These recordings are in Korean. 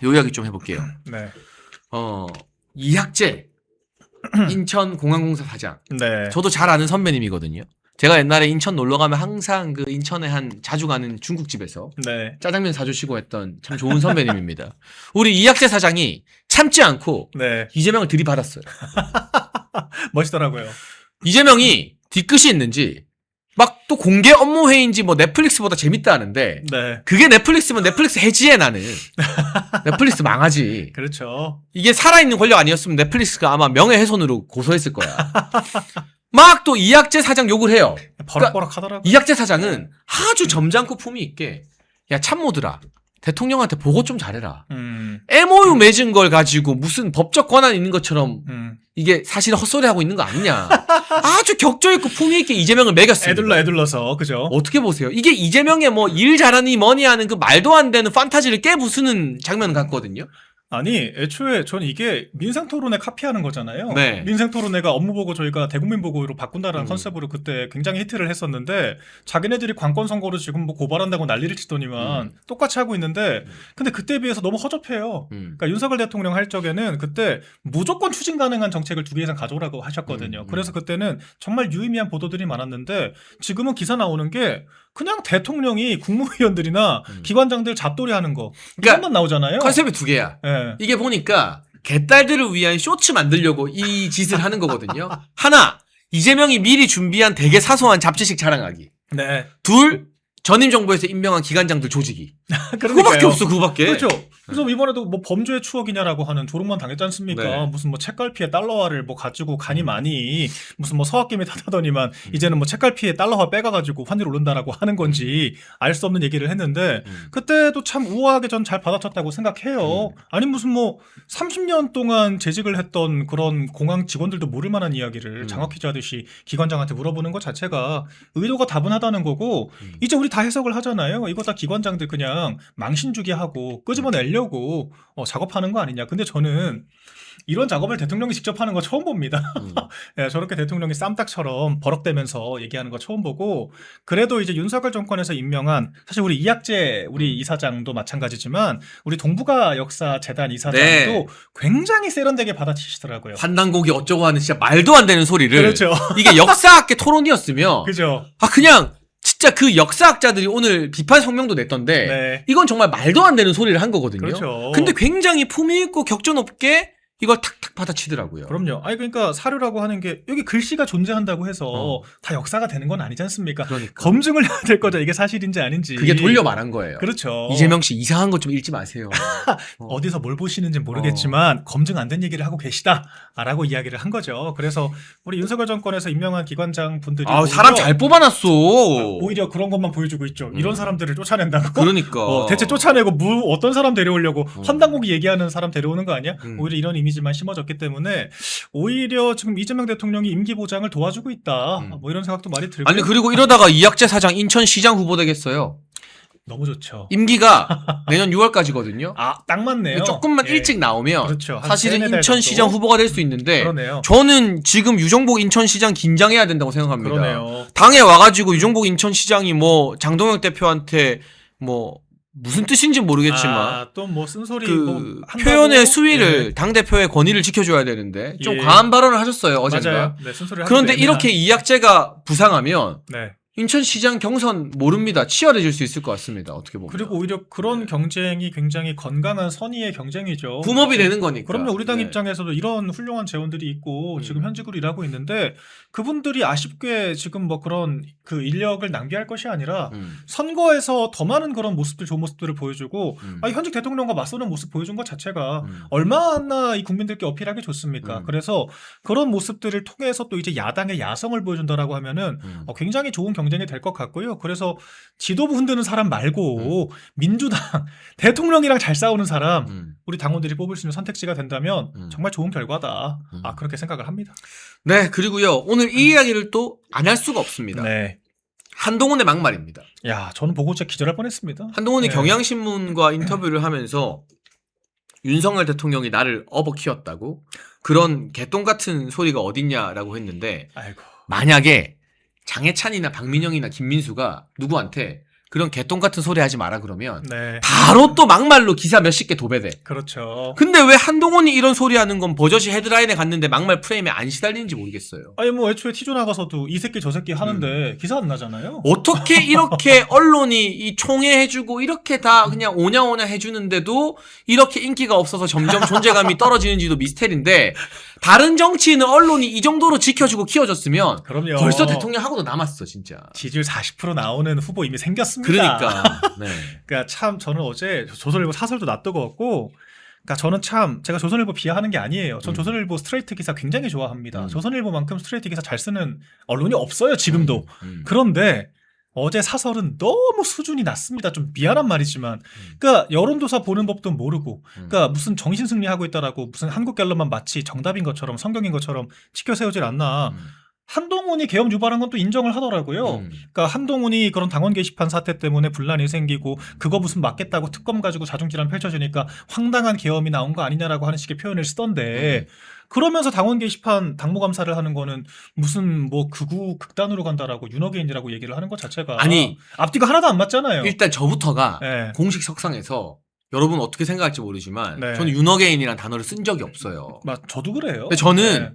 요 이야기 좀 해볼게요. 네. 이학재 인천공항공사 사장. 네. 저도 잘 아는 선배님이거든요. 제가 옛날에 인천 놀러 가면 항상 그 인천에 자주 가는 중국집에서 네. 짜장면 사주시고 했던 참 좋은 선배님입니다. 우리 이학재 사장이 참지 않고 네. 이재명을 들이받았어요. 멋있더라고요. 이재명이 뒤끝이 있는지 막 또 공개 업무 회의인지 뭐 넷플릭스보다 재밌다 하는데 네. 그게 넷플릭스면 넷플릭스 해지해 나는. 넷플릭스 망하지. 그렇죠. 이게 살아있는 권력 아니었으면 넷플릭스가 아마 명예훼손으로 고소했을 거야. 막 또 이학재 사장 욕을 해요. 버럭버럭 하더라고요. 이학재 사장은 아주 점잖고 품위 있게 야 참모들아 대통령한테 보고 좀 잘해라. MOU 맺은 걸 가지고 무슨 법적 권한 있는 것처럼 이게 사실 헛소리하고 있는 거 아니냐. 아주 격조 있고 품위 있게 이재명을 매겼습니다. 애둘러서 그죠. 어떻게 보세요? 이게 이재명의 뭐 일 잘하니 뭐니 하는 그 말도 안 되는 판타지를 깨부수는 장면 같거든요. 아니 애초에 전 이게 민생토론회 카피하는 거잖아요. 네. 민생토론회가 업무보고 저희가 대국민보고로 바꾼다라는 컨셉으로 그때 굉장히 히트를 했었는데 자기네들이 관건 선거로 지금 뭐 고발한다고 난리를 치더니만 똑같이 하고 있는데 근데 그때에 비해서 너무 허접해요. 그러니까 윤석열 대통령 할 적에는 그때 무조건 추진 가능한 정책을 2개 이상 가져오라고 하셨거든요. 그래서 그때는 정말 유의미한 보도들이 많았는데 지금은 기사 나오는 게 그냥 대통령이 국무위원들이나 기관장들 잡돌이 하는 거 그러니까 이것만 나오잖아요. 컨셉이 2개야. 네. 이게 보니까 개딸들을 위한 쇼츠 만들려고 이 짓을 하는 거거든요. 하나, 이재명이 미리 준비한 되게 사소한 잡지식 자랑하기. 네. 둘, 전임 정부에서 임명한 기관장들 조직이. 그러니까요. 그거밖에 없어, 그거밖에. 그렇죠. 그래서 이번에도 뭐 범죄의 추억이냐라고 하는 조롱만 당했지 않습니까? 네. 무슨 뭐 책갈피에 달러화를 뭐 가지고 간이 많이 무슨 뭐 서학김이 탓하더니만 이제는 뭐 책갈피에 달러화 빼가가지고 환율 오른다라고 하는 건지 알 수 없는 얘기를 했는데 그때도 참 우아하게 전 잘 받아쳤다고 생각해요. 아니 무슨 뭐 30년 동안 재직을 했던 그런 공항 직원들도 모를 만한 이야기를 장학 퀴즈 하듯이 기관장한테 물어보는 것 자체가 의도가 다분하다는 거고 이제 우리 다 해석을 하잖아요. 이거 다 기관장들 그냥 망신주기 하고 끄집어내려고 작업하는 거 아니냐. 근데 저는 이런 작업을 대통령이 직접 하는 거 처음 봅니다. 네, 저렇게 대통령이 쌈딱처럼 버럭대면서 얘기하는 거 처음 보고 그래도 이제 윤석열 정권에서 임명한 사실 우리 이학재 우리 이사장도 마찬가지지만 우리 동북아 역사 재단 이사장도 네. 굉장히 세련되게 받아치시더라고요. 환단곡이 어쩌고 하는 진짜 말도 안 되는 소리를. 그렇죠. 이게 역사학계 토론이었으면. 그죠. 그냥 진짜 그 역사학자들이 오늘 비판 성명도 냈던데 네. 이건 정말 말도 안 되는 소리를 한 거거든요. 그렇죠. 근데 굉장히 품위 있고 격조 높게 이걸 탁탁 받아치더라고요. 그럼요. 아니 그러니까 사료라고 하는 게 여기 글씨가 존재한다고 해서 다 역사가 되는 건 아니지 않습니까? 그러니까. 검증을 해야 될 거죠. 이게 사실인지 아닌지. 그게 돌려 말한 거예요. 그렇죠. 이재명 씨 이상한 것 좀 읽지 마세요. 어디서 뭘 보시는지 모르겠지만 검증 안 된 얘기를 하고 계시다라고 이야기를 한 거죠. 그래서 우리 윤석열 정권에서 임명한 기관장 분들이 사람 잘 뽑아놨어. 오히려 그런 것만 보여주고 있죠. 이런 사람들을 쫓아낸다고? 그러니까. 대체 쫓아내고 어떤 사람 데려오려고 환단곡이 얘기하는 사람 데려오는 거 아니야? 오히려 이런 이미지만 심어졌기 때문에 오히려 지금 이재명 대통령이 임기 보장을 도와주고 있다. 뭐 이런 생각도 많이 들고. 아니 그리고 이러다가 이학재 사장 인천시장 후보 되겠어요. 너무 좋죠. 임기가 내년 6월까지거든요. 딱 맞네요. 조금만 예. 일찍 나오면 그렇죠. 한 사실은 세네 달 인천시장 정도? 후보가 될 수 있는데 그러네요. 저는 지금 유정복 인천시장 긴장해야 된다고 생각합니다. 그러네요. 당에 와가지고 유정복 인천시장이 뭐 장동혁 대표한테 뭐 무슨 뜻인지 모르겠지만 또 뭐 쓴소리 그 뭐 한다고? 표현의 수위를 예. 당 대표의 권위를 지켜줘야 되는데 좀 예. 과한 발언을 하셨어요 어젠가. 맞아요. 네, 쓴소리 그런데 하는데 이렇게 이학재가 부상하면 네. 인천시장 경선 모릅니다. 치열해질 수 있을 것 같습니다. 어떻게 보면. 그리고 오히려 그런 경쟁이 굉장히 건강한 선의의 경쟁이죠. 붐업이 되는 거니까. 그럼요. 우리 당 네. 입장에서도 이런 훌륭한 재원들이 있고 지금 현직으로 일하고 있는데 그분들이 아쉽게 지금 뭐 그런 그 인력을 낭비할 것이 아니라 선거에서 더 많은 그런 모습들 좋은 모습들을 보여주고 현직 대통령과 맞서는 모습 보여준 것 자체가 얼마나 이 국민들께 어필하기 좋습니까? 그래서 그런 모습들을 통해서 또 이제 야당의 야성을 보여준다라고 하면은 굉장히 좋은 경쟁이 될 것 같고요. 그래서 지도부 흔드는 사람 말고 민주당 대통령이랑 잘 싸우는 사람 우리 당원들이 뽑을 수 있는 선택지가 된다면 정말 좋은 결과다. 그렇게 생각을 합니다. 네, 그리고요. 오늘 이 이야기를 또 안 할 수가 없습니다. 네. 한동훈의 막말입니다. 야, 저는 보고 진짜 기절할 뻔했습니다. 한동훈이 네. 경향신문과 인터뷰를 하면서 윤석열 대통령이 나를 업어 키웠다고 그런 개똥 같은 소리가 어딨냐라고 했는데 아이고. 만약에 장해찬이나 박민영이나 김민수가 누구한테 그런 개똥 같은 소리 하지 마라 그러면 네. 바로 또 막말로 기사 몇십 개 도배돼. 그렇죠. 근데 왜 한동훈이 이런 소리 하는 건 버젓이 헤드라인에 갔는데 막말 프레임에 안 시달리는지 모르겠어요. 아니 뭐 애초에 티조 나가서도 이 새끼 저 새끼 하는데 기사 안 나잖아요. 어떻게 이렇게 언론이 이 총애해주고 이렇게 다 그냥 오냐오냐 해주는데도 이렇게 인기가 없어서 점점 존재감이 떨어지는지도 미스테리인데 다른 정치인은 언론이 이 정도로 지켜주고 키워줬으면 그럼요. 벌써 대통령하고도 남았어 진짜. 지지율 40% 나오는 후보 이미 생겼습니다. 그러니까. 네. 그러니까 참 저는 어제 조선일보 사설도 낯뜨거웠고 그러니까 저는 참 제가 조선일보 비하하는 게 아니에요. 전 조선일보 스트레이트 기사 굉장히 좋아합니다. 조선일보만큼 스트레이트 기사 잘 쓰는 언론이 없어요. 지금도. 그런데 어제 사설은 너무 수준이 낮습니다. 좀 미안한 말이지만. 그러니까 여론조사 보는 법도 모르고 그러니까 무슨 정신승리하고 있다라고 무슨 한국갤럽만 마치 정답인 것처럼 성경인 것처럼 치켜 세우질 않나. 한동훈이 계엄 유발한 건 또 인정을 하더라고요. 그러니까 한동훈이 그런 당원 게시판 사태 때문에 분란이 생기고 그거 무슨 맞겠다고 특검 가지고 자중질환 펼쳐지니까 황당한 계엄이 나온 거 아니냐라고 하는 식의 표현을 쓰던데 그러면서 당원 게시판 당무 감사를 하는 거는 무슨 뭐 극우 극단으로 간다라고 윤어게인이라고 얘기를 하는 것 자체가 아니 앞뒤가 하나도 안 맞잖아요. 일단 저부터가 네. 공식 석상에서 여러분 어떻게 생각할지 모르지만 네. 저는 윤어게인이라는 단어를 쓴 적이 없어요. 저도 그래요. 근데 저는 네.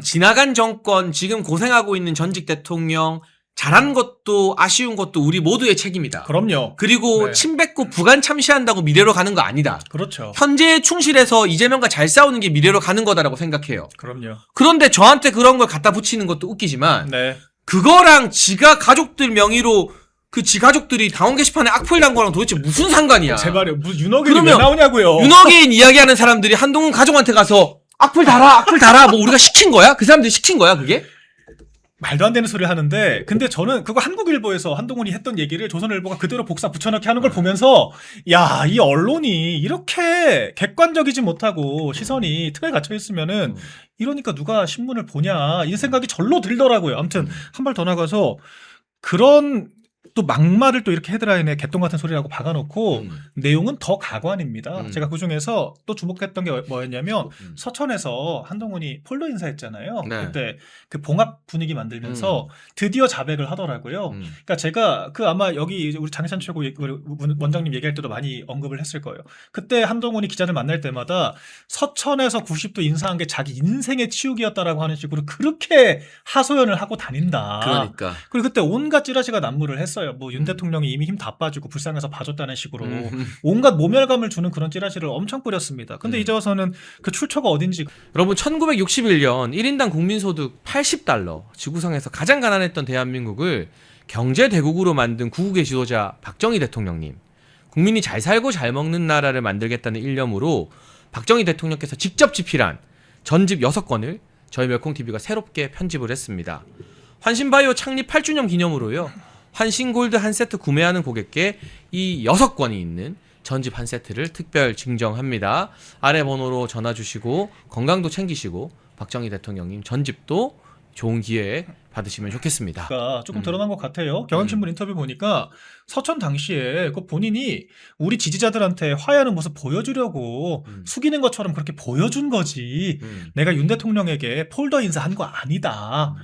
지나간 정권 지금 고생하고 있는 전직 대통령 잘한 것도 아쉬운 것도 우리 모두의 책임이다. 그럼요. 그리고 네. 침뱉고 부관 참시한다고 미래로 가는 거 아니다. 그렇죠. 현재에 충실해서 이재명과 잘 싸우는 게 미래로 가는 거다라고 생각해요. 그럼요. 그런데 저한테 그런 걸 갖다 붙이는 것도 웃기지만 네. 그거랑 지가 가족들 명의로 그 지 가족들이 당원 게시판에 악플 단 거랑 도대체 무슨 상관이야. 제발요. 무슨 윤어게인이 왜 그러면 나오냐고요. 윤어게인 이야기하는 사람들이 한동훈 가족한테 가서 악플 달아 뭐 우리가 시킨 거야? 그 사람들이 시킨 거야 그게? 말도 안 되는 소리를 하는데 근데 저는 그거 한국일보에서 한동훈이 했던 얘기를 조선일보가 그대로 복사 붙여넣기 하는 걸 보면서 야, 이 언론이 이렇게 객관적이지 못하고 시선이 틀에 갇혀 있으면은 이러니까 누가 신문을 보냐 이 생각이 절로 들더라고요. 아무튼 한 발 더 나가서 그런 또 막말을 또 이렇게 헤드라인에 개똥 같은 소리라고 박아놓고 내용은 더 가관입니다. 제가 그중에서 또 주목했던 게 뭐였냐면 서천에서 한동훈이 폴더 인사했잖아요. 네. 그때 그 봉합 분위기 만들면서 드디어 자백을 하더라고요. 그러니까 제가 그 아마 여기 우리 장희찬 최고 원장님 얘기할 때도 많이 언급을 했을 거예요. 그때 한동훈이 기자들 만날 때마다 서천에서 90도 인사한 게 자기 인생의 치욕이었다라고 하는 식으로 그렇게 하소연을 하고 다닌다. 그러니까. 그리고 그때 온갖 찌라시가 난무를 했어요. 뭐 윤 대통령이 이미 힘 다 빠지고 불쌍해서 봐줬다는 식으로 온갖 모멸감을 주는 그런 찌라시를 엄청 뿌렸습니다. 근데 이제 와서는 그 출처가 어딘지. 여러분 1961년 1인당 국민소득 80달러 지구상에서 가장 가난했던 대한민국을 경제대국으로 만든 구국의 지도자 박정희 대통령님, 국민이 잘 살고 잘 먹는 나라를 만들겠다는 일념으로 박정희 대통령께서 직접 집필한 전집 6권을 저희 멸콩TV가 새롭게 편집을 했습니다. 환신바이오 창립 8주년 기념으로요, 환신골드 한 세트 구매하는 고객께 이 6권이 있는 전집 한 세트를 특별 증정합니다. 아래 번호로 전화 주시고 건강도 챙기시고 박정희 대통령님 전집도 좋은 기회에 받으시면 좋겠습니다. 조금 드러난 것 같아요. 경향신문 인터뷰 보니까 서천 당시에 그 본인이 우리 지지자들한테 화해하는 모습 보여주려고 숙이는 것처럼 그렇게 보여준 거지. 내가 윤 대통령에게 폴더 인사한 거 아니다.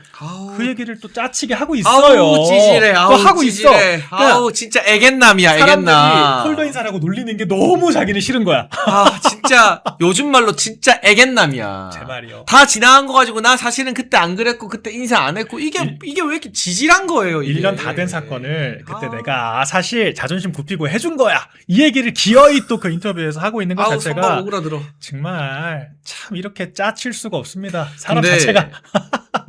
그 얘기를 또 짜치게 하고 있어요. 아우 찌질해. 또 아우 하고 찌질해. 있어. 아우 진짜 애견남이야. 애견남. 사람들이 폴더 인사라고 놀리는 게 너무 자기는 싫은 거야. 아 진짜 요즘 말로 진짜 애견남이야. 제 말이요. 다 지나간 거 가지고 나 사실은 그때 안 그랬고 그때 인사 안 했고 이게 왜 이렇게 지질한 거예요. 이게. 1년 다 된 사건을 그때 내가 사실 자존심 굽히고 해준 거야. 이 얘기를 기어이 또 그 인터뷰에서 하고 있는 것 아우 자체가 선방 오그라들어. 정말 참 이렇게 짜칠 수가 없습니다. 사람 근데 자체가.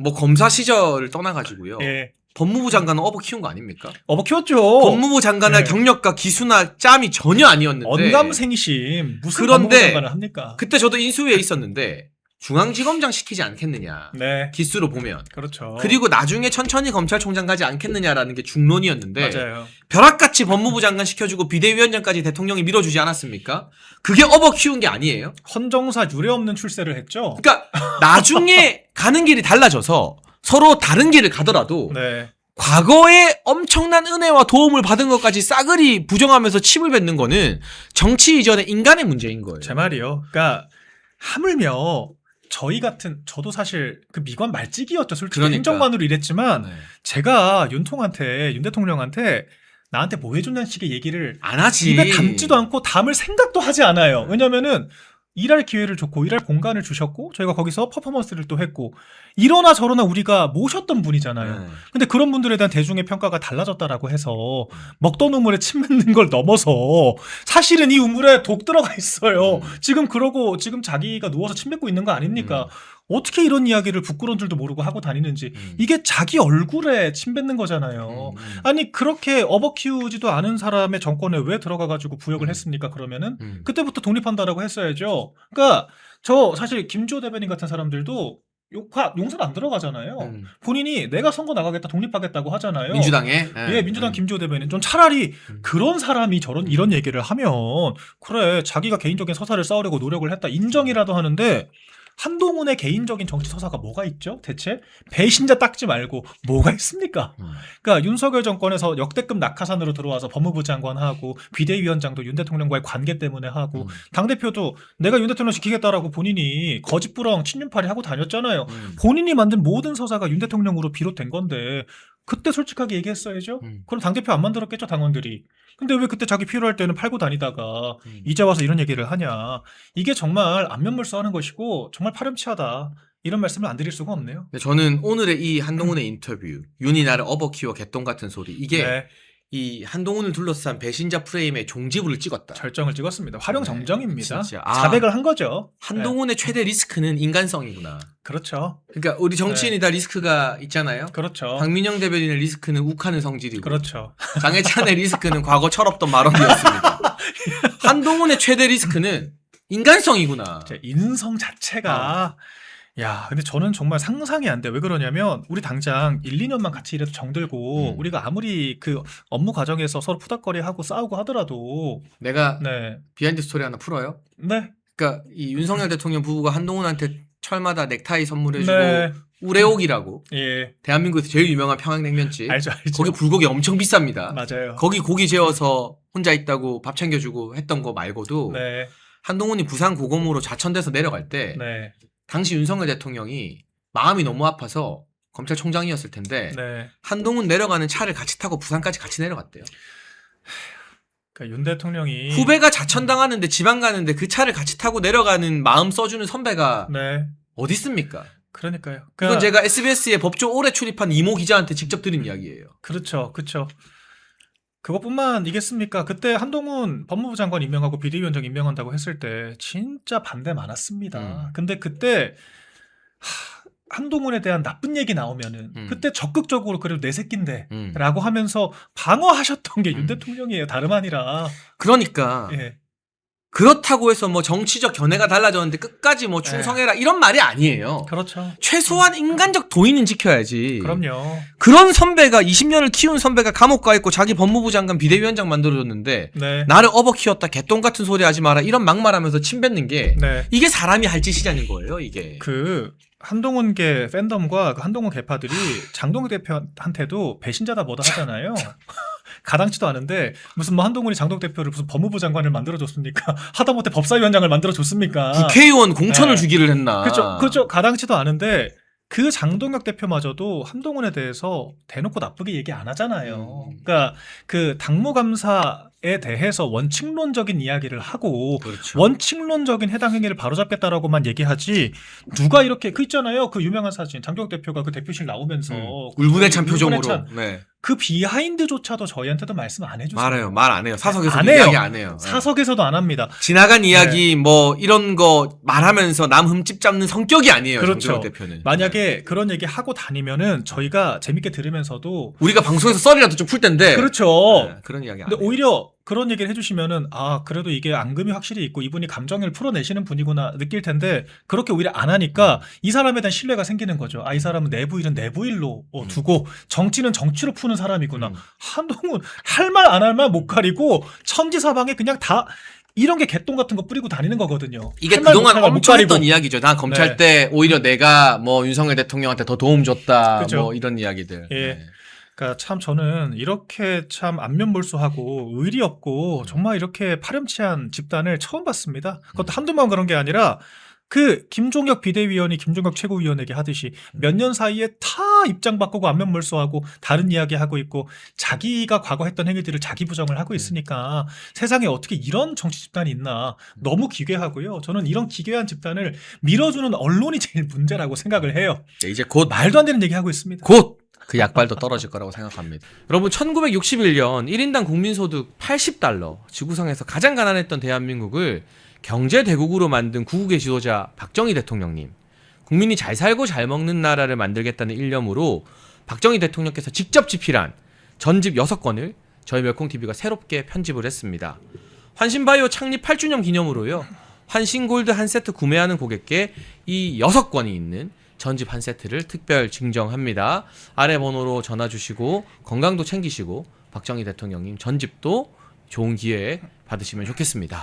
뭐 검사 시절을 떠나가지고요. 예. 법무부 장관은 어버 키운 거 아닙니까? 키웠죠. 법무부 장관의 네. 경력과 기수나 짬이 전혀 아니었는데. 언감생심 무슨 그런데 법무부 장관을 합니까? 그때 저도 인수위에 있었는데 중앙지검장 시키지 않겠느냐. 네. 기수로 보면. 그렇죠. 그리고 나중에 천천히 검찰총장 가지 않겠느냐라는 게 중론이었는데 맞아요. 벼락같이 법무부 장관 시켜주고 비대위원장까지 대통령이 밀어주지 않았습니까? 그게 어버 키운 게 아니에요. 헌정사 유례 없는 출세를 했죠. 그러니까 나중에 가는 길이 달라져서 서로 다른 길을 가더라도 네. 과거에 엄청난 은혜와 도움을 받은 것까지 싸그리 부정하면서 침을 뱉는 거는 정치 이전의 인간의 문제인 거예요. 제 말이요. 그러니까 하물며 저희 같은 저도 사실 그 미관 말찌기였죠. 솔직히 그러니까. 행정관으로 일했지만 네. 제가 윤 대통령한테 나한테 뭐 해준다는 식의 얘기를 안 하지. 입에 담지도 않고 담을 생각도 하지 않아요. 왜냐면은 일할 기회를 줬고 일할 공간을 주셨고 저희가 거기서 퍼포먼스를 또 했고 이러나 저러나 우리가 모셨던 분이잖아요. 네. 근데 그런 분들에 대한 대중의 평가가 달라졌다라고 해서 먹던 우물에 침 뱉는 걸 넘어서 사실은 이 우물에 독 들어가 있어요. 지금 그러고 지금 자기가 누워서 침 뱉고 있는 거 아닙니까? 어떻게 이런 이야기를 부끄러운 줄도 모르고 하고 다니는지 이게 자기 얼굴에 침 뱉는 거잖아요. 아니 그렇게 업어 키우지도 않은 사람의 정권에 왜 들어가가지고 부역을 했습니까? 그러면은 그때부터 독립한다라고 했어야죠. 그러니까 저 사실 김주호 대변인 같은 사람들도 용서는 안 들어가잖아요. 본인이 내가 선거 나가겠다 독립하겠다고 하잖아요. 민주당에 예, 민주당 김주호 대변인 좀 차라리 그런 사람이 이런 얘기를 하면 그래 자기가 개인적인 서사를 쌓으려고 노력을 했다 인정이라도 하는데 한동훈의 개인적인 정치 서사가 뭐가 있죠? 대체 배신자 닦지 말고 뭐가 있습니까? 그러니까 윤석열 정권에서 역대급 낙하산으로 들어와서 법무부 장관하고 비대위원장도 윤 대통령과의 관계 때문에 하고 당대표도 내가 윤 대통령 시키겠다라고 본인이 거짓부렁 친윤팔이 하고 다녔잖아요. 본인이 만든 모든 서사가 윤 대통령으로 비롯된 건데 그때 솔직하게 얘기했어야죠. 그럼 당대표 안 만들었겠죠 당원들이. 근데 왜 그때 자기 필요할 때는 팔고 다니다가 이제 와서 이런 얘기를 하냐. 이게 정말 안면물서하는 것이고 정말 파렴치하다. 이런 말씀을 안 드릴 수가 없네요. 저는 오늘의 이 한동훈의 인터뷰 윤이 나를 업어키워 개똥 같은 소리 이게 네. 이 한동훈을 둘러싼 배신자 프레임의 종지부를 찍었다. 절정을 찍었습니다. 활용정정입니다. 진짜. 자백을 한 거죠. 한동훈의 최대 리스크는 인간성이구나. 그렇죠. 그러니까 우리 정치인이 다 리스크가 있잖아요. 그렇죠. 박민영 대변인의 리스크는 욱하는 성질이고 그렇죠. 장해찬의 리스크는 과거 철없던 발언이었습니다. 한동훈의 최대 리스크는 인간성이구나. 인성 자체가 야, 근데 저는 정말 상상이 안 돼. 왜 그러냐면 우리 당장 1, 2년만 같이 일해도 정들고 우리가 아무리 그 업무 과정에서 서로 푸닥거리하고 싸우고 하더라도 내가 네. 비하인드 스토리 하나 풀어요. 네. 그러니까 이 윤석열 대통령 부부가 한동훈한테 철마다 넥타이 선물해주고 네. 우레옥이라고 예. 대한민국에서 제일 유명한 평양냉면집. 알죠. 거기 불고기 엄청 비쌉니다. 맞아요. 거기 고기 재워서 혼자 있다고 밥 챙겨주고 했던 거 말고도 네. 한동훈이 부산 고검으로 좌천돼서 내려갈 때 네. 당시 윤석열 대통령이 마음이 너무 아파서 검찰총장이었을 텐데 네. 한동훈 내려가는 차를 같이 타고 부산까지 같이 내려갔대요. 그러니까 윤 대통령이 후배가 좌천당하는데 지방 가는데 그 차를 같이 타고 내려가는 마음 써주는 선배가 네. 어디 있습니까? 그러니까요. 이건 제가 SBS에 법조 올해 출입한 이모 기자한테 직접 들은 이야기예요. 그렇죠. 그렇죠. 그것뿐만이겠습니까? 그때 한동훈 법무부 장관 임명하고 비대위원장 임명한다고 했을 때 진짜 반대 많았습니다. 근데 그때 한동훈에 대한 나쁜 얘기 나오면은 그때 적극적으로 그래도 내 새끼인데 라고 하면서 방어하셨던 게 윤 대통령이에요. 다름 아니라. 그러니까 예. 그렇다고 해서 뭐 정치적 견해가 달라졌는데 끝까지 뭐 충성해라 이런 말이 아니에요. 그렇죠. 최소한 인간적 도의는 지켜야지. 그럼요. 그런 선배가 20년을 키운 선배가 감옥 가 있고 자기 법무부 장관 비대위원장 만들어줬는데 네. 나를 업어 키웠다 개똥 같은 소리 하지 마라 이런 막말하면서 침 뱉는 게 네. 이게 사람이 할 짓이냐는 거예요. 이게. 그 한동훈계 팬덤과 그 한동훈 계파들이 장동혁 대표한테도 배신자다 뭐다 하잖아요. 가당치도 않은데 무슨 뭐 한동훈이 장동혁 대표를 무슨 법무부 장관을 만들어줬습니까? 하다못해 법사위원장을 만들어줬습니까? 국회의원 공천을 네. 주기를 했나? 그렇죠. 그렇죠. 가당치도 않은데 그 장동혁 대표마저도 한동훈에 대해서 대놓고 나쁘게 얘기 안 하잖아요. 그러니까 그 당무감사에 대해서 원칙론적인 이야기를 하고 그렇죠. 원칙론적인 해당 행위를 바로잡겠다라고만 얘기하지 누가 이렇게 그 있잖아요. 그 유명한 사진 장동혁 대표가 그 대표실 나오면서 울분의 찬 표정으로. 울분의 찬. 네. 그 비하인드조차도 저희한테도 말씀 안 해주세요. 말해요. 말 안 해요. 사석에서 안 해요. 이야기 안 해요. 네. 사석에서도 안 합니다. 지나간 이야기 뭐 이런 거 말하면서 남 흠집 잡는 성격이 아니에요. 그렇죠. 장동혁 대표는. 만약에 그런 얘기 하고 다니면은 저희가 재밌게 들으면서도 우리가 방송에서 썰이라도 좀 풀 텐데. 그렇죠. 네, 그런 이야기 안 근데 해요. 오히려 그런 얘기를 해주시면은 아 그래도 이게 앙금이 확실히 있고 이분이 감정을 풀어내시는 분이구나 느낄 텐데 그렇게 오히려 안 하니까 이 사람에 대한 신뢰가 생기는 거죠. 아 이 사람은 내부 일은 내부 일로 두고 정치는 정치로 푸는 사람이구나. 한동훈 할 말 안 할 말 못 가리고 천지사방에 그냥 다 이런 게 개똥 같은 거 뿌리고 다니는 거거든요. 이게 할 말 그동안 못할 말못 엄청 가리고. 했던 이야기죠. 난 검찰 네. 때 오히려 내가 뭐 윤석열 대통령한테 더 도움 줬다. 그죠. 뭐 이런 이야기들. 예. 네. 그러니까 참 저는 이렇게 참 안면몰수하고 의리 없고 정말 이렇게 파렴치한 집단을 처음 봤습니다. 그것도 한두 번 그런 게 아니라 그 김종혁 비대위원이 김종혁 최고위원에게 하듯이 몇 년 사이에 다 입장 바꾸고 안면 몰수하고 다른 이야기 하고 있고 자기가 과거 했던 행위들을 자기 부정을 하고 있으니까 세상에 어떻게 이런 정치 집단이 있나 너무 기괴하고요. 저는 이런 기괴한 집단을 밀어주는 언론이 제일 문제라고 생각을 해요. 네, 이제 곧 말도 안 되는 얘기 하고 있습니다. 곧 그 약발도 떨어질 거라고 생각합니다. 여러분 1961년 1인당 국민소득 80달러, 지구상에서 가장 가난했던 대한민국을 경제대국으로 만든 구국의 지도자 박정희 대통령님, 국민이 잘 살고 잘 먹는 나라를 만들겠다는 일념으로 박정희 대통령께서 직접 집필한 전집 6권을 저희 멸콩TV가 새롭게 편집을 했습니다. 환신바이오 창립 8주년 기념으로요, 환신골드 한 세트 구매하는 고객께 이 6권이 있는 전집 한 세트를 특별 증정합니다. 아래 번호로 전화 주시고 건강도 챙기시고 박정희 대통령님 전집도 좋은 기회에 받으시면 좋겠습니다.